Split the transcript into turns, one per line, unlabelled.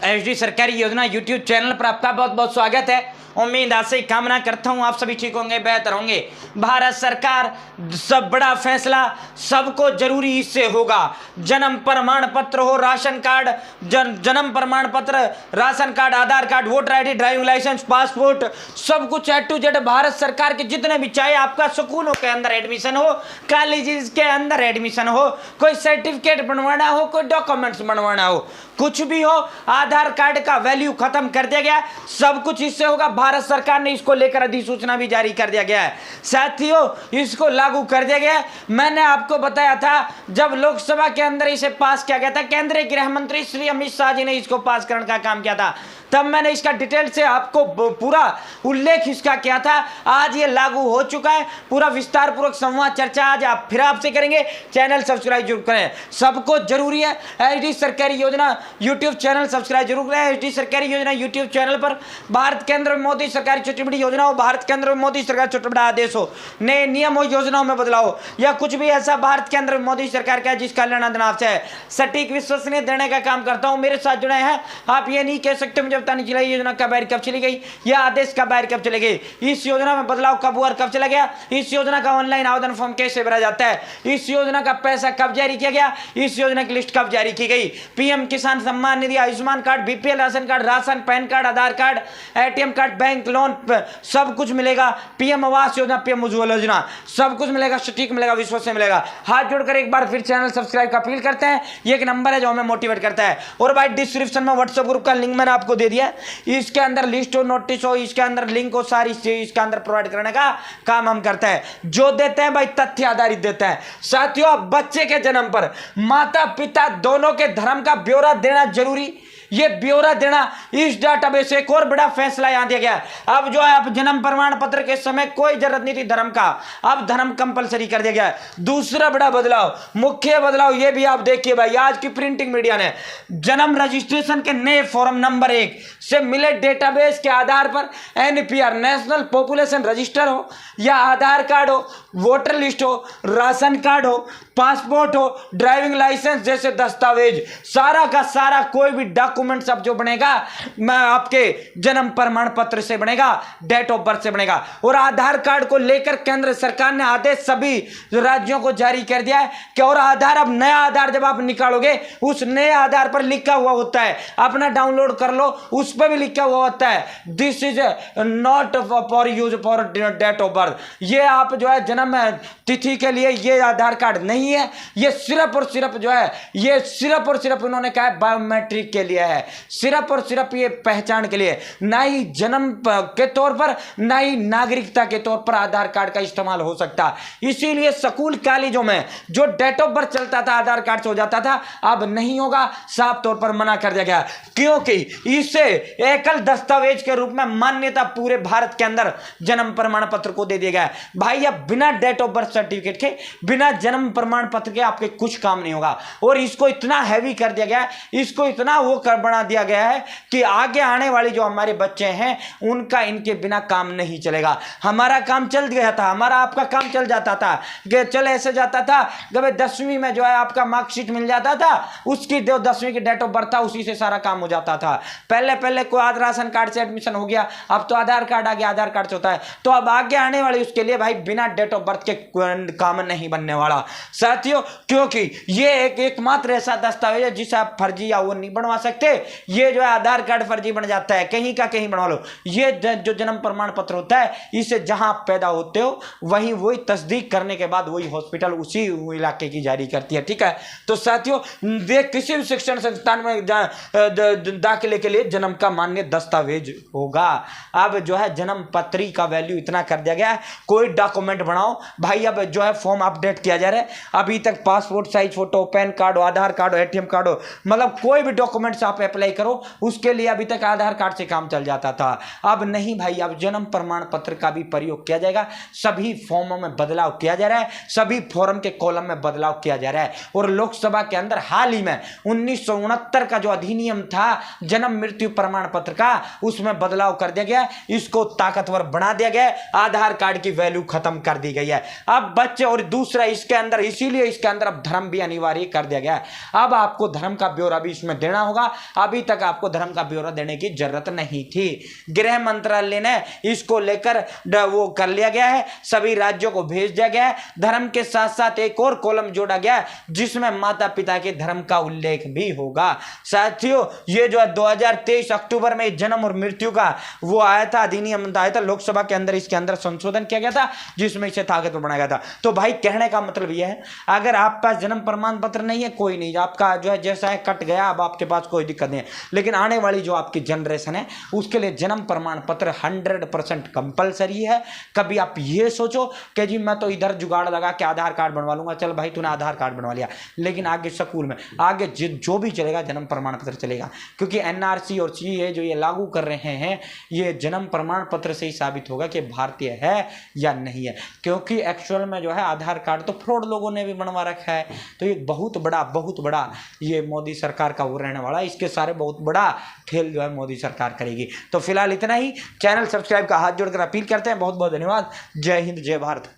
HD सरकारी योजना YouTube channel पर आपका बहुत बहुत स्वागत है। उम्मीद आशा कामना करता हूं आप सभी ठीक होंगे, बेहतर होंगे। भारत सरकार सब बड़ा फैसला सबको जरूरी इससे होगा। जन्म प्रमाण पत्र हो, राशन कार्ड, जन्म प्रमाण पत्र, ration card, Aadhaar card, voter ID, driving licence, passport, सब कुछ A to Z भारत सरकार के जितने भी, चाहे आपका स्कूलों के अंदर एडमिशन हो, कॉलेजेस के अंदर एडमिशन हो, कोई सर्टिफिकेट बनवाना हो, कोई डॉक्यूमेंट्स बनवाना हो, कुछ भी हो, आधार कार्ड का वैल्यू खत्म कर दिया गया। सब कुछ इससे होगा। भारत सरकार ने इसको लेकर अधिसूचना भी जारी कर दिया गया है। साथियों, इसको लागू कर दिया गया। मैंने आपको बताया था जब लोकसभा के अंदर इसे पास किया गया था, केंद्रीय गृह मंत्री श्री अमित शाह जी ने इसको पास करने का काम किया था, तब मैंने इसका डिटेल से आपको पूरा उल्लेख इसका किया था। आज ये लागू हो चुका है। पूरा विस्तार पूर्वक संवाद चर्चा आज आप फिर आपसे करेंगे। चैनल सब्सक्राइब जरूर करें, सबको जरूरी है। एचडी सरकारी योजना यूट्यूब चैनल सब्सक्राइब जरूर करें। एचडी सरकारी योजना यूट्यूब चैनल पर भारत केंद्र में मोदी सरकार छोटी बड़ी योजना हो, भारत केंद्र में मोदी सरकार छोटा बड़ा आदेश हो, नए नियम हो, योजनाओं में बदलाव हो, या कुछ भी ऐसा भारत केंद्र में मोदी सरकार का जिसका लेना देना आपसे है, सटीक विश्वसनीय देने का काम करता हूं। मेरे साथ जुड़े हैं, आप ये नहीं कह सकते मुझे पता नहीं चला योजना कब बाहर कब चली गई, या आदेश कब बाहर कब चले गई, इस योजना में बदलाव कब हुआ और कब चला गया, इस योजना का ऑनलाइन आवेदन फॉर्म कैसे भरा जाता है, इस योजना का पैसा कब जारी किया गया, इस योजना की लिस्ट कब जारी की गई। PM Kisan Samman Nidhi, Ayushman card, BPL ration card, ration, PAN card, Aadhaar card, ATM card, bank loan, सब कुछ मिलेगा। पीएम आवास योजना, पीएम उज्ज्वला योजना, सब कुछ मिलेगा, सटीक मिलेगा, विश्वास से मिलेगा। हाथ जोड़कर एक बार फिर चैनल सब्सक्राइब का अपील करते हैं। ये एक नंबर है जो हमें मोटिवेट करता है। और भाई डिस्क्रिप्शन में व्हाट्सएप ग्रुप का लिंक मैंने आपको दे दिया, इसके अंदर लिस्ट हो, नोटिस हो, इसके अंदर लिंक हो, सारी चीज इसके अंदर प्रोवाइड करने का काम हम करते हैं। जो देते हैं भाई तथ्य आधारित देते हैं। साथियों, बच्चे के जन्म पर माता पिता दोनों के धर्म का ब्यौरा देना जरूरी, ये ब्यौरा देना इस डाटाबेस से एक और बड़ा फैसला यहां दिया गया। अब जो है, अब जन्म प्रमाण पत्र के समय कोई जरूरत नहीं थी धर्म का, अब धर्म कंपलसरी कर दिया गया है। दूसरा बड़ा बदलाव, मुख्य बदलाव ये भी आप देखिए भाई, आज की प्रिंटिंग मीडिया ने जन्म रजिस्ट्रेशन के नए फॉर्म नंबर 1 से मिले डेटाबेस के आधार पर NPR नेशनल पॉपुलेशन रजिस्टर हो, या आधार कार्ड हो, वोटर लिस्ट हो, राशन कार्ड हो, पासपोर्ट हो, ड्राइविंग लाइसेंस जैसे दस्तावेज, सारा का सारा कोई भी डॉक्यूमेंट सब जो बनेगा मैं आपके जन्म प्रमाण पत्र से बनेगा, डेट ऑफ बर्थ से बनेगा। और आधार कार्ड को लेकर केंद्र सरकार ने आदेश सभी राज्यों को जारी कर दिया है कि और आधार, अब नया आधार जब आप निकालोगे उस नए आधार पर लिखा हुआ होता है, अपना डाउनलोड कर लो, उस पर भी लिखा हुआ होता है this is not for use for date of birth. ये आप जो है जन्म तिथि के लिए ये आधार कार्ड नहीं है, ये सिर्फ और सिर्फ जो है, ये सिर्फ और सिर्फ उन्होंने कहा है बायोमेट्रिक के लिए है, सिर्फ और सिर्फ ये पहचान के लिए, ना ही जन्म के तौर पर ना ही नागरिकता के तौर पर आधार कार्ड का इस्तेमाल हो सकता। इसीलिए स्कूल कॉलेजों में जो डेट ऑफ बर्थ चलता था आधार कार्ड से हो जाता था, अब नहीं होगा, साफ तौर पर मना कर दिया गया, क्योंकि इसे एकल दस्तावेज के रूप में मान्यता पूरे भारत के अंदर जन्म प्रमाण पत्र को दे दिया गया है। भाई अब बिना डेट ऑफ बर्थ सर्टिफिकेट के, बिना जन्म प्रमाण पत्र के आपके कुछ काम नहीं होगा। और इसको इतना हैवी कर दिया गया है, इसको इतना वो कर बना दिया गया है कि आगे आने वाले जो हमारे बच्चे हैं उनका इनके बिना काम नहीं चलेगा। हमारा काम चल गया था, हमारा आपका काम चल जाता था, चल ऐसे जाता था कि भाई 10वीं में जो है आपका मार्कशीट मिल जाता था, उसकी 10वीं की डेट ऑफ बर्थ था, उसी से सारा काम हो जाता था। पहले पहले कोई आधार राशन कार्ड से एडमिशन हो गया, अब तो आधार कार्ड आ गया, आधार कार्ड से होता है। तो अब आगे आने वाले उसके लिए भाई बिना डेट ऑफ बर्थ के काम नहीं बनने वाला साथियों, क्योंकि ये एकमात्र ऐसा दस्तावेज है जिसे आप फर्जी या वो नहीं बनवा सकते। ये जो है आधार कार्ड फर्जी बन जाता है, कहीं का कहीं बनवा लो। ये जो जन्म प्रमाण पत्र होता है, इसे जहां आप पैदा होते हो वही तस्दीक करने के बाद वही हॉस्पिटल उसी इलाके की जारी करती है, ठीक है। तो साथियों, किसी भी शिक्षण संस्थान में दाखिले के लिए जन्म का मान्य दस्तावेज होगा। अब जो है जन्म पत्री का वैल्यू इतना कर दिया गया है, कोई डॉक्यूमेंट बनाओ भाई, अब जो है फॉर्म अपडेट किया जा रहा है। अभी तक passport size photo, pan card हो, आधार कार्ड हो, एटीएम कार्ड हो, मतलब कोई भी डॉक्यूमेंट्स आप अप्लाई करो उसके लिए अभी तक आधार कार्ड से काम चल जाता था। अब नहीं भाई, अब जन्म प्रमाण पत्र का भी प्रयोग किया जाएगा। सभी फॉर्मों में बदलाव किया जा रहा है, सभी फॉर्म के कॉलम में बदलाव किया जा रहा है। और लोकसभा के अंदर हाल ही में 1969 का जो अधिनियम था जन्म मृत्यु प्रमाण पत्र का, उसमें बदलाव कर दिया गया, इसको ताकतवर बना दिया गया, आधार कार्ड की वैल्यू खत्म कर दी गई है। अब बच्चे और दूसरा इसके अंदर, इसीलिए इसके अंदर अब धर्म भी अनिवार्य कर दिया गया है। अब आपको धर्म का ब्यौरा भी इसमें देना होगा। अभी तक आपको धर्म का ब्यौरा देने की जरूरत नहीं थी। गृह मंत्रालय ने इसको लेकर वो कर लिया गया है, सभी राज्यों को भेज दिया गया है। धर्म के साथ साथ एक और कॉलम जोड़ा गया है जिसमें माता पिता के धर्म का उल्लेख भी होगा। साथियों, ये जो है 2023 अक्टूबर में जन्म और मृत्यु का वो आया था, अधिनियम आया था लोकसभा के अंदर, इसके अंदर संशोधन किया गया था जिसमें इसे ताकतवर बनाया गया था। तो भाई कहने का मतलब यह है, अगर आप पास जन्म प्रमाण पत्र नहीं है कोई नहीं, आपका जो है जैसा है कट गया, अब आपके पास कोई दिक्कत नहीं है। लेकिन आने वाली जो आपकी जनरेशन है उसके लिए जन्म प्रमाण पत्र 100% कंपलसरी है। कभी आप ये सोचो कि जी मैं तो इधर जुगाड़ लगा के आधार कार्ड बनवा लूंगा, चल भाई तूने आधार कार्ड बनवा लिया, लेकिन आगे स्कूल में आगे जो भी चलेगा जन्म प्रमाण पत्र चलेगा। क्योंकि एनआरसी और सीए जो ये लागू कर रहे हैं ये जन्म प्रमाण पत्र से ही साबित होगा कि भारतीय है या नहीं है। क्योंकि एक्चुअल में जो है आधार कार्ड तो फ्रॉड लोगों ने भी बनवा रखा है। तो ये बहुत बड़ा ये मोदी सरकार का वो रहने वाला है। इसके सारे बहुत बड़ा खेल जो है मोदी सरकार करेगी। तो फिलहाल इतना ही। चैनल सब्सक्राइब का हाथ जोड़कर अपील करते हैं। बहुत बहुत धन्यवाद। जय हिंद, जय भारत।